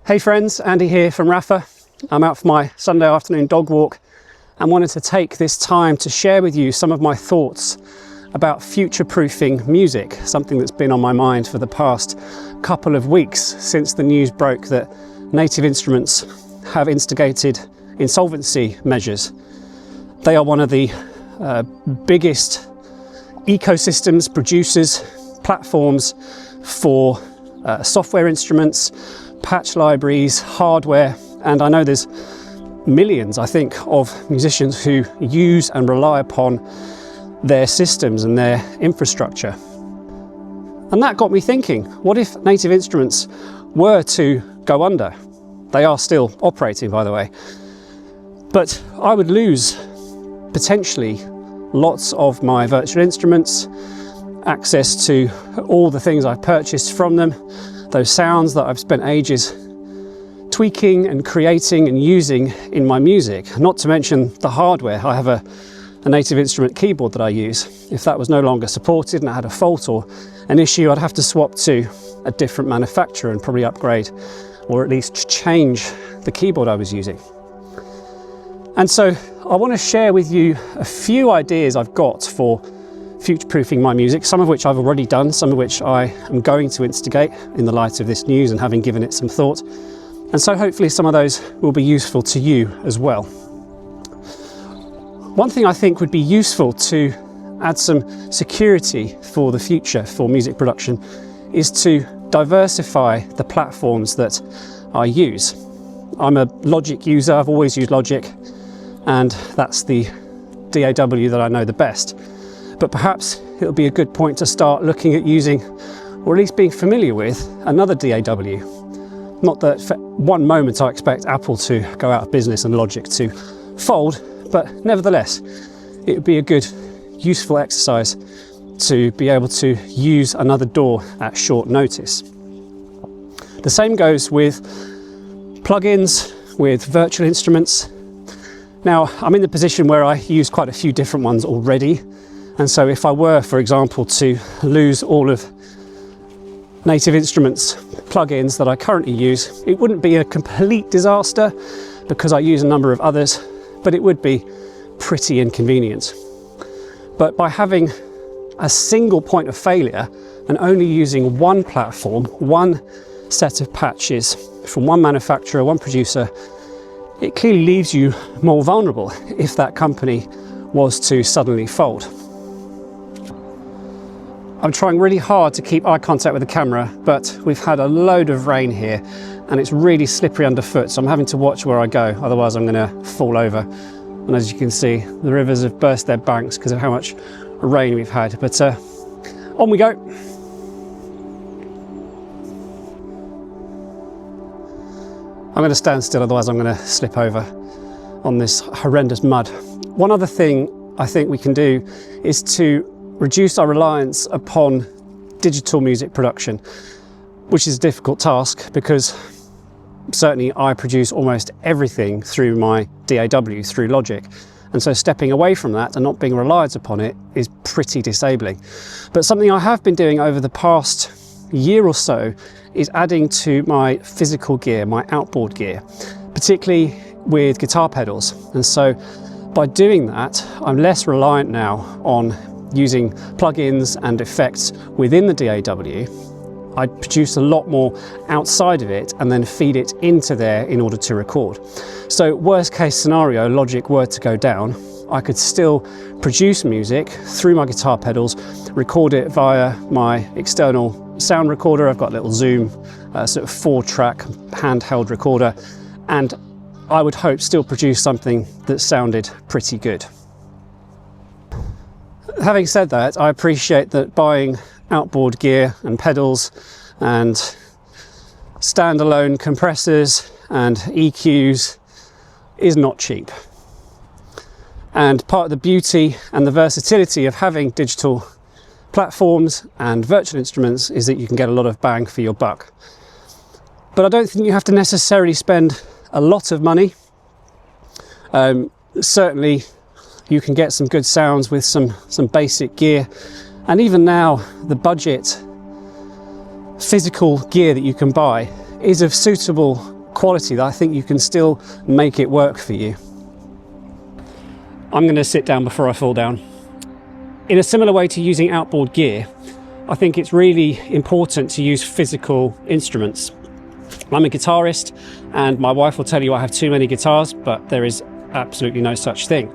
Hey friends, Andy here from Raphah. I'm out for my Sunday afternoon dog walk and wanted to take this time to share with you some of my thoughts about future-proofing music, something that's been on my mind for the past couple of weeks since the news broke that Native Instruments have instigated insolvency measures. They are one of the biggest ecosystems, producers, platforms for software instruments, patch libraries, hardware, and I know there's millions, I think, of musicians who use and rely upon their systems and their infrastructure. And that got me thinking, what if Native Instruments were to go under? They are still operating, by the way. But I would lose potentially lots of my virtual instruments, access to all the things I've purchased from them, those sounds that I've spent ages tweaking and creating and using in my music, not to mention the hardware. I have a Native Instrument keyboard that I use. If that was no longer supported and I had a fault or an issue, I'd have to swap to a different manufacturer and probably upgrade or at least change the keyboard I was using. And so I want to share with you a few ideas I've got for future-proofing my music, some of which I've already done, some of which I am going to instigate in the light of this news and having given it some thought. And so hopefully some of those will be useful to you as well. One thing I think would be useful to add some security for the future for music production is to diversify the platforms that I use. I'm a Logic user, I've always used Logic, and that's the DAW that I know the best. But perhaps it'll be a good point to start looking at using, or at least being familiar with, another DAW. Not that for one moment I expect Apple to go out of business and Logic to fold, but nevertheless, it would be a good, useful exercise to be able to use another DAW at short notice. The same goes with plugins, with virtual instruments. Now, I'm in the position where I use quite a few different ones already. And so if I were, for example, to lose all of Native Instruments plugins that I currently use, it wouldn't be a complete disaster because I use a number of others, but it would be pretty inconvenient. But by having a single point of failure and only using one platform, one set of patches from one manufacturer, one producer, it clearly leaves you more vulnerable if that company was to suddenly fold. I'm trying really hard to keep eye contact with the camera, but we've had a load of rain here and it's really slippery underfoot, so I'm having to watch where I go, otherwise I'm going to fall over. And as you can see, the rivers have burst their banks because of how much rain we've had. But on we go. I'm going to stand still, otherwise I'm going to slip over on this horrendous mud. One other thing I think we can do is to reduce our reliance upon digital music production, which is a difficult task because certainly I produce almost everything through my DAW, through Logic. And so stepping away from that and not being reliant upon it is pretty disabling. But something I have been doing over the past year or so is adding to my physical gear, my outboard gear, particularly with guitar pedals. And so by doing that, I'm less reliant now on using plugins and effects within the DAW. I produce a lot more outside of it and then feed it into there in order to record. So worst case scenario, Logic were to go down, I could still produce music through my guitar pedals, record it via my external sound recorder. I've got a little Zoom sort of 4-track handheld recorder, and I would hope still produce something that sounded pretty good. Having said that, I appreciate that buying outboard gear and pedals and standalone compressors and EQs is not cheap. And part of the beauty and the versatility of having digital platforms and virtual instruments is that you can get a lot of bang for your buck. But I don't think you have to necessarily spend a lot of money. Certainly you can get some good sounds with some basic gear, and even now the budget physical gear that you can buy is of suitable quality that I think you can still make it work for you. I'm going to sit down before I fall down. In a similar way to using outboard gear, I think it's really important to use physical instruments. I'm a guitarist, and my wife will tell you I have too many guitars, but there is absolutely no such thing.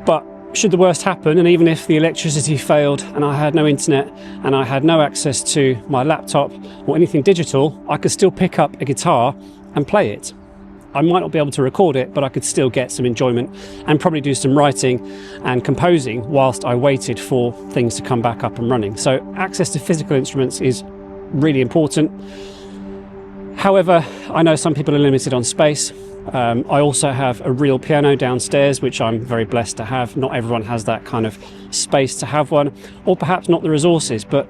But should the worst happen, and even if the electricity failed and I had no internet and I had no access to my laptop or anything digital, I could still pick up a guitar and play it. I might not be able to record it, but I could still get some enjoyment and probably do some writing and composing whilst I waited for things to come back up and running. So access to physical instruments is really important. However, I know some people are limited on space. I also have a real piano downstairs, which I'm very blessed to have. Not everyone has that kind of space to have one, or perhaps not the resources, but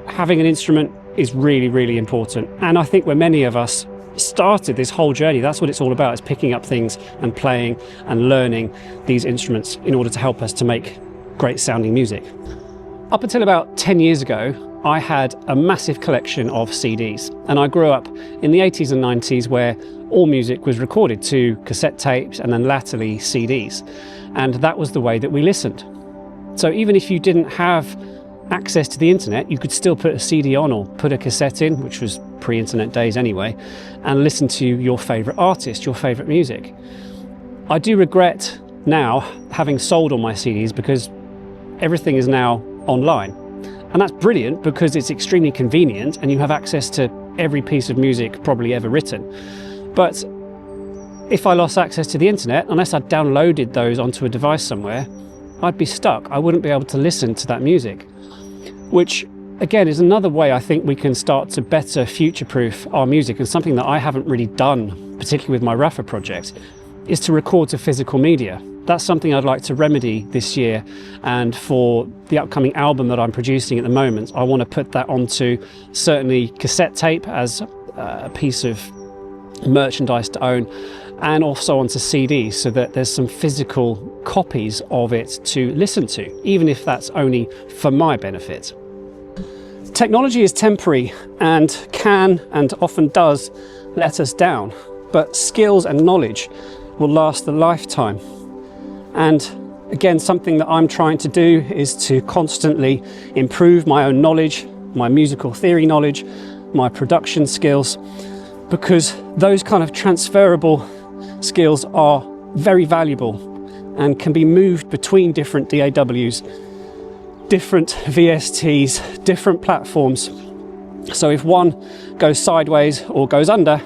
having an instrument is really, really important. And I think where many of us started this whole journey, that's what it's all about, is picking up things and playing and learning these instruments in order to help us to make great sounding music. Up until about 10 years ago, I had a massive collection of CDs, and I grew up in the 80s and 90s where all music was recorded to cassette tapes and then latterly CDs, and that was the way that we listened. So even if you didn't have access to the internet, you could still put a CD on or put a cassette in, which was pre-internet days anyway, and listen to your favourite artist, your favourite music. I do regret now having sold all my CDs because everything is now online. And that's brilliant because it's extremely convenient and you have access to every piece of music probably ever written. But if I lost access to the internet, unless I downloaded those onto a device somewhere, I'd be stuck. I wouldn't be able to listen to that music, which again is another way I think we can start to better future-proof our music, and something that I haven't really done, particularly with my Raphah project, is to record to physical media. That's something I'd like to remedy this year, and for the upcoming album that I'm producing at the moment, I want to put that onto certainly cassette tape as a piece of merchandise to own, and also onto CDs, so that there's some physical copies of it to listen to, even if that's only for my benefit. Technology is temporary and can and often does let us down, but skills and knowledge will last a lifetime. And again, something that I'm trying to do is to constantly improve my own knowledge, my musical theory knowledge, my production skills, because those kind of transferable skills are very valuable and can be moved between different DAWs, different VSTs, different platforms. So if one goes sideways or goes under,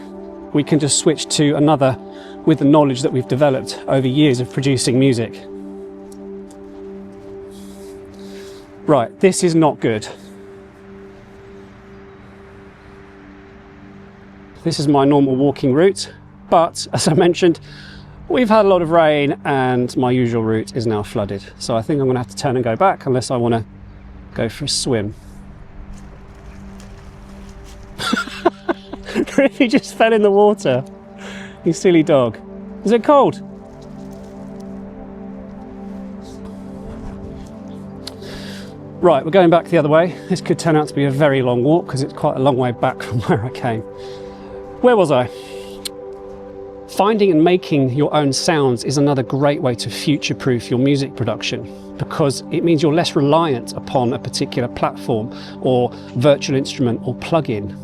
we can just switch to another with the knowledge that we've developed over years of producing music. Right, this is not good. This is my normal walking route, but as I mentioned, we've had a lot of rain and my usual route is now flooded. So I think I'm gonna have to turn and go back unless I wanna go for a swim. Really just fell in the water. You silly dog. Is it cold? Right, we're going back the other way. This could turn out to be a very long walk because it's quite a long way back from where I came. Where was I? Finding and making your own sounds is another great way to future-proof your music production, because it means you're less reliant upon a particular platform or virtual instrument or plugin.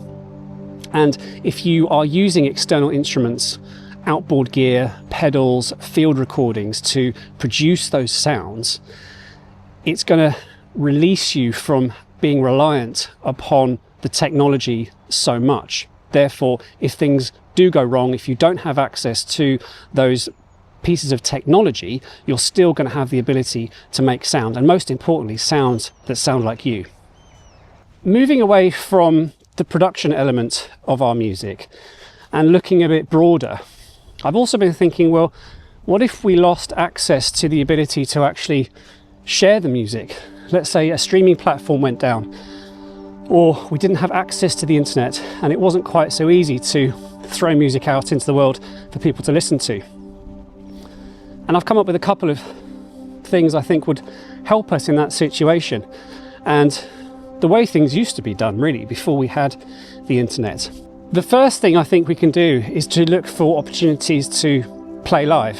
And if you are using external instruments, outboard gear, pedals, field recordings to produce those sounds, it's going to release you from being reliant upon the technology so much. Therefore, if things do go wrong, if you don't have access to those pieces of technology, you're still going to have the ability to make sound, and most importantly, sounds that sound like you. Moving away from the production element of our music and looking a bit broader, I've also been thinking, well, what if we lost access to the ability to actually share the music? Let's say a streaming platform went down, or we didn't have access to the internet and it wasn't quite so easy to throw music out into the world for people to listen to. And I've come up with a couple of things I think would help us in that situation, and the way things used to be done really before we had the internet. The first thing I think we can do is to look for opportunities to play live.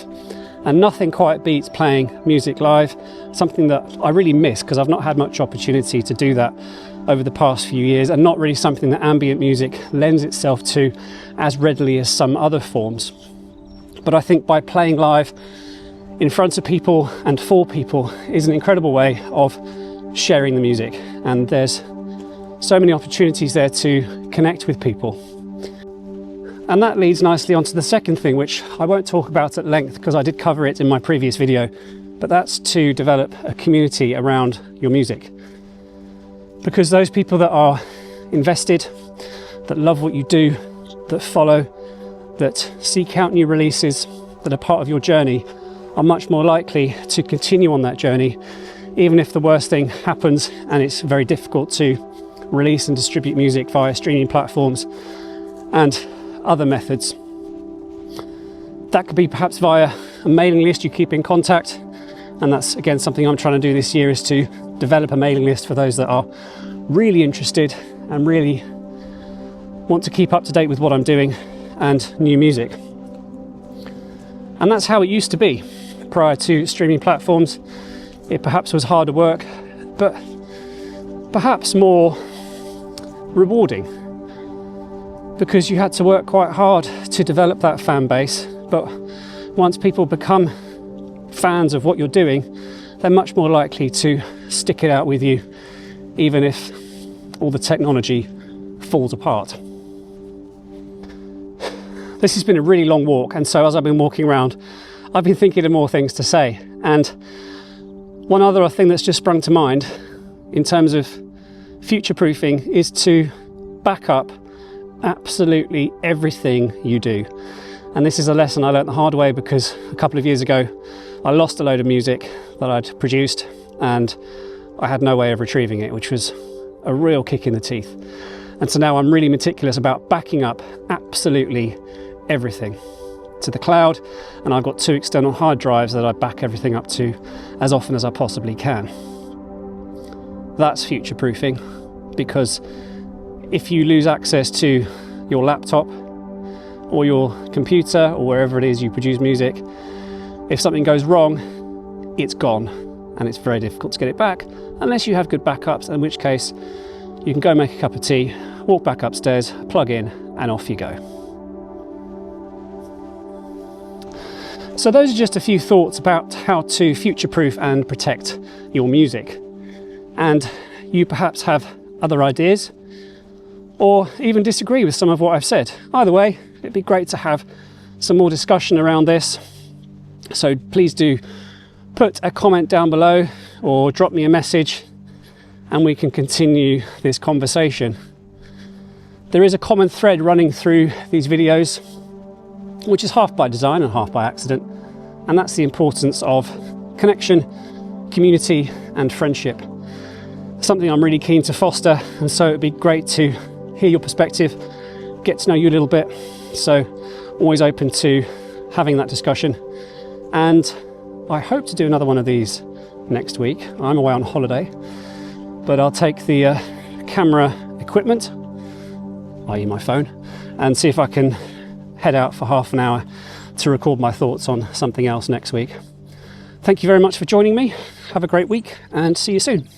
And nothing quite beats playing music live, something that I really miss because I've not had much opportunity to do that over the past few years, and not really something that ambient music lends itself to as readily as some other forms. But I think by playing live in front of people and for people is an incredible way of sharing the music, and there's so many opportunities there to connect with people. And that leads nicely onto the second thing, which I won't talk about at length because I did cover it in my previous video, but that's to develop a community around your music. Because those people that are invested, that love what you do, that follow, that seek out new releases, that are part of your journey, are much more likely to continue on that journey, even if the worst thing happens and it's very difficult to release and distribute music via streaming platforms and other methods. That could be perhaps via a mailing list you keep in contact, and that's again something I'm trying to do this year, is to develop a mailing list for those that are really interested and really want to keep up to date with what I'm doing and new music. And that's how it used to be prior to streaming platforms. It perhaps was harder work, but perhaps more rewarding, because you had to work quite hard to develop that fan base. But once people become fans of what you're doing, they're much more likely to stick it out with you, even if all the technology falls apart. This has been a really long walk, and so as I've been walking around, I've been thinking of more things to say. And one other thing that's just sprung to mind in terms of future-proofing is to back up absolutely everything you do. And this is a lesson I learned the hard way, because a couple of years ago I lost a load of music that I'd produced and I had no way of retrieving it, which was a real kick in the teeth. And so now I'm really meticulous about backing up absolutely everything to the cloud, and I've got 2 external hard drives that I back everything up to as often as I possibly can. That's future-proofing, because if you lose access to your laptop or your computer or wherever it is you produce music, if something goes wrong, it's gone, and it's very difficult to get it back unless you have good backups, in which case you can go make a cup of tea, walk back upstairs, plug in, and off you go. So those are just a few thoughts about how to future-proof and protect your music. And you perhaps have other ideas, or even disagree with some of what I've said. Either way, it'd be great to have some more discussion around this. So please do put a comment down below or drop me a message, and we can continue this conversation. There is a common thread running through these videos, which is half by design and half by accident, and that's the importance of connection, community, and friendship. Something I'm really keen to foster, and so it'd be great to hear your perspective, get to know you a little bit. So always open to having that discussion, and I hope to do another one of these next week. I'm away on holiday, but I'll take the camera equipment, i.e. my phone, and see if I can head out for half an hour to record my thoughts on something else next week. Thank you very much for joining me. Have a great week and see you soon.